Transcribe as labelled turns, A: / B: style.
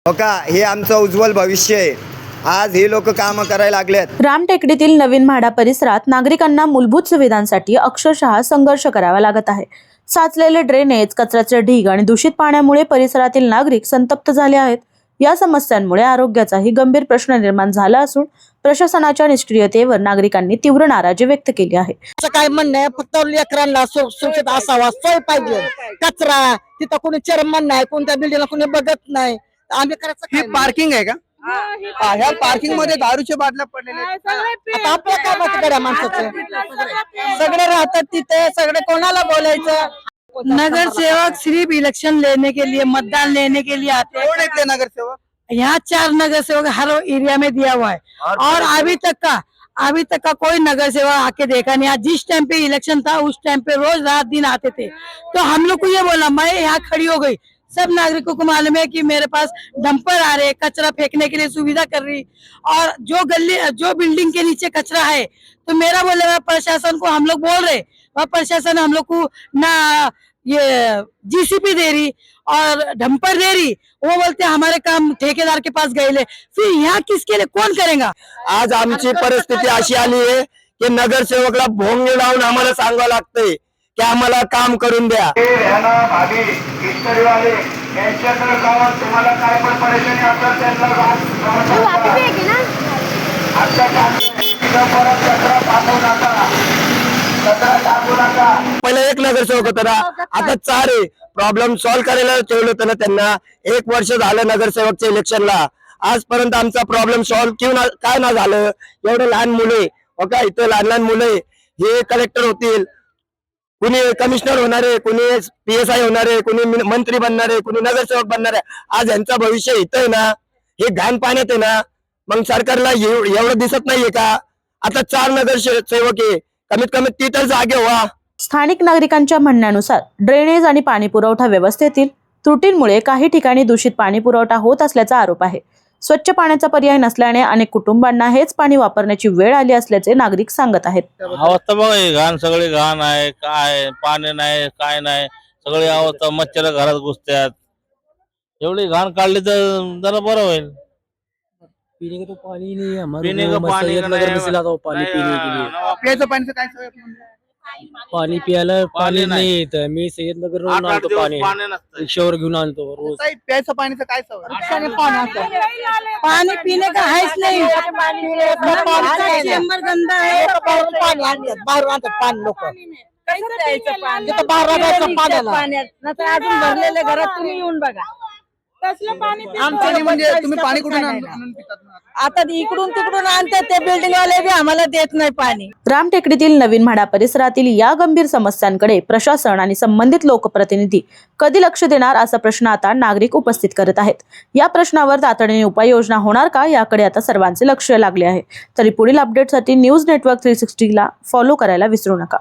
A: हो का, हे आमचं उज्ज्वल भविष्य आहे। आज हे लोक काम करायला लागलेत।
B: रामटेकडीतील नवीन म्हाडा परिसरात नागरिकांना मूलभूत सुविधांसाठी अक्षरशः संघर्ष करावा लागत आहे। साचलेले ड्रेनेज, कचऱ्याचे ढीग आणि दूषित पाण्यामुळे परिसरातील नागरिक संतप्त झाले आहेत। या समस्यांमुळे आरोग्याचाही गंभीर प्रश्न निर्माण झाला असून प्रशासनाच्या निष्क्रियतेवर नागरिकांनी तीव्र नाराजी व्यक्त केली आहे।
C: काय म्हणणं आहे, फक्त लेकरांना सुरक्षित असावा, सोय पाहिजे। कचरा तिथं कोणी चेअरमन नाही, कोणत्या बिल्डिंगला कोणी बघत नाही, आम्ही करायचं
D: ही पार्किंग आहे का? ह्या पार्किंग मध्ये दारूच्या बाटल्या पडलेल्या आहेत।
C: आता आपल्या कामाचं करा माणसाचं, सगळे राहतात तिथे, सगळे कोणाला बोलायचं।
E: नगर सेवक सिर्फ इलेक्शन लेने के लिए, मतदान लेने के लिए आते हैं।
D: कोण आहेत ते नगरसेवक?
E: यहाँ 4 नगर सेवक हर एरिया में दिया हुआ है और अभी तक का कोई नगर सेवक आके देखा नहीं। आज जिस टाइम पे इलेक्शन था उस टाइम पे रोज रात दिन आते थे। तो हम लोग को ये बोला, मैं यहाँ खड़ी हो गई, सब नागरिकों को मालूम है कि मेरे पास डंपर आ रहे, कचरा फेंकने के लिए सुविधा कर रही, और जो बिल्डिंग के नीचे कचरा है तो मेरा बोले प्रशासन को हम लोग बोल रहे, वह प्रशासन हम लोग को ना ये जीसीपी दे रही और डंपर दे रही, वो बोलते हमारे काम ठेकेदार के पास गए, फिर यहाँ किसके लिए कौन करेगा।
D: आज आमची परिस्थिती अशी आली आहे की नगरसेवकला भोंगे लावून आम्हाला सांगावं लागतंय की आम्हाला काम करून द्या।
F: भाभी इस्टरीवाले यांच्याकडे जाऊन तुम्हाला काय पण परेशानी असेल त्यांना
D: पहिले एक नगरसेवक होता ना, आता 4 आहे। प्रॉब्लेम सॉल्व्ह करायला ठेवलं होतं ना त्यांना। 1 वर्ष झालं नगरसेवकच्या इलेक्शनला, आजपर्यंत आमचा प्रॉब्लेम सॉल्व्ह काय ना झालं। एवढे लहान मुले हो का, इथे लहान मुले हे कलेक्टर होतील, कुणी कमिशनर होणार आहे, कुणी PSI होणार आहे, कुणी मंत्री बनणार आहे, कुणी नगरसेवक बनणार आहे। आज यांचं भविष्य इथं आहे ना, हे घाण पाण्यात आहे ना, मग सरकारला एवढं दिसत नाहीये का? आता 4 नगरसेवक आहे, कमीत कमी ती तर जागे व्हा।
B: स्थानिक नागरिकांच्या म्हणण्यानुसार ड्रेनेज आणि पाणी पुरवठा व्यवस्थेतील त्रुटींमुळे काही ठिकाणी दूषित पाणी पुरवठा होत असल्याचा आरोप आहे। स्वच्छ पाण्याचा पर्याय नसल्याने अनेक कुटुंबांना हेच पाणी वापरण्याची वेळ आली असल्याचे नागरिक सांगत आहेत।
G: अवस्था बघा, घाण सगळी घाण आहे, काय पाणी नाही, काय नाही, सगळी अवस्था, मच्छर घरात घुसतात। एवढी घाण काढली तर जरा बरं होईल।
H: पीने का तो पानी नहीं है हमारे,
G: पीने का पानी
H: नगर में से लाता हूँ पानी पीने के लिए।
D: प्यायचं पाण्याचं काय सोय आहे?
H: पाणी प्यायला पाणी नाही येतं। मी सय्यदनगर रोड आणतो पाणी, रिक्षावर घेऊन आणतो रोज।
D: प्यायचं पाण्याचं काय सोय आहे?
E: पानी पीने का है नहीं, चेंबर गंदा है।
C: पाणी आणतात, बाहेर आणतात पाणी लोक, तिथं बाहेर राहायचं पाण्याला।
E: अजून भरलेले घरात तुम्ही येऊन बघा,
D: आमचं म्हणजे तुम्ही पाणी कुठून आणून पितात?
E: आता इकडून तिकडून आणतात ते बिल्डिंग वाले बी आम्हाला देत नाही पाणी।
B: रामटेकडीतील नवीन म्हाडा परिसरातील या गंभीर समस्यांकडे प्रशासन आणि संबंधित लोकप्रतिनिधी कधी लक्ष देणार असा प्रश्न आता नागरिक उपस्थित करत आहेत। या प्रश्नावर तातडीने उपाययोजना होणार का, याकडे आता सर्वांचे लक्ष लागले आहे। तरी पुढील अपडेटसाठी न्यूज नेटवर्क 360 ला फॉलो करायला विसरू नका।